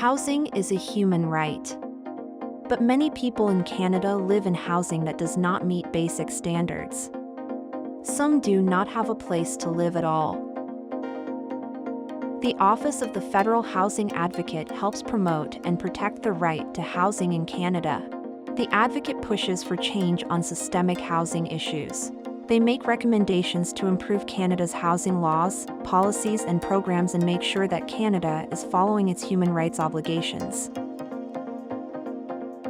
Housing is a human right. But many people in Canada live in housing that does not meet basic standards. Some do not have a place to live at all. The Office of the Federal Housing Advocate helps promote and protect the right to housing in Canada. The advocate pushes for change on systemic housing issues. They make recommendations to improve Canada's housing laws, policies, and programs and make sure that Canada is following its human rights obligations.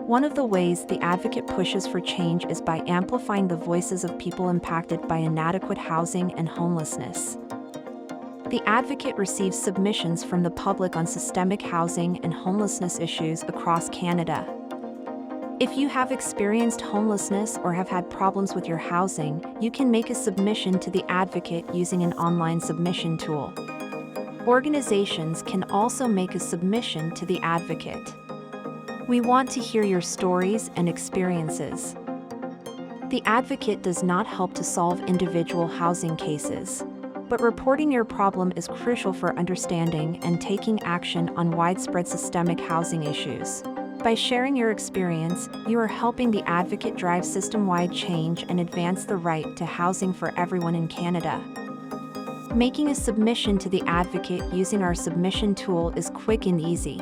One of the ways the advocate pushes for change is by amplifying the voices of people impacted by inadequate housing and homelessness. The advocate receives submissions from the public on systemic housing and homelessness issues across Canada. If you have experienced homelessness or have had problems with your housing, you can make a submission to the advocate using an online submission tool. Organizations can also make a submission to the advocate. We want to hear your stories and experiences. The advocate does not help to solve individual housing cases, but reporting your problem is crucial for understanding and taking action on widespread systemic housing issues. By sharing your experience, you are helping the advocate drive system-wide change and advance the right to housing for everyone in Canada. Making a submission to the advocate using our submission tool is quick and easy.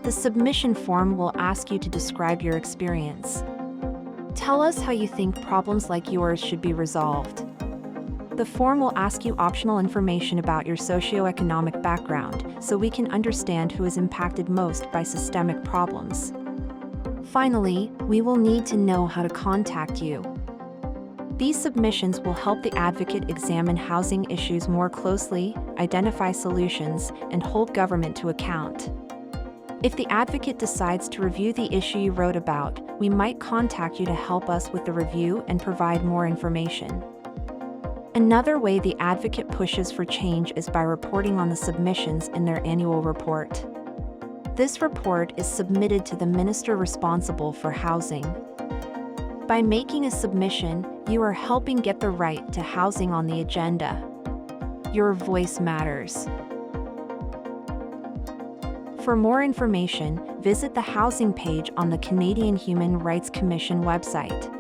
The submission form will ask you to describe your experience. Tell us how you think problems like yours should be resolved. The form will ask you optional information about your socioeconomic background, so we can understand who is impacted most by systemic problems. Finally, we will need to know how to contact you. These submissions will help the advocate examine housing issues more closely, identify solutions, and hold government to account. If the advocate decides to review the issue you wrote about, we might contact you to help us with the review and provide more information. Another way the advocate pushes for change is by reporting on the submissions in their annual report. This report is submitted to the minister responsible for housing. By making a submission, you are helping get the right to housing on the agenda. Your voice matters. For more information, visit the housing page on the Canadian Human Rights Commission website.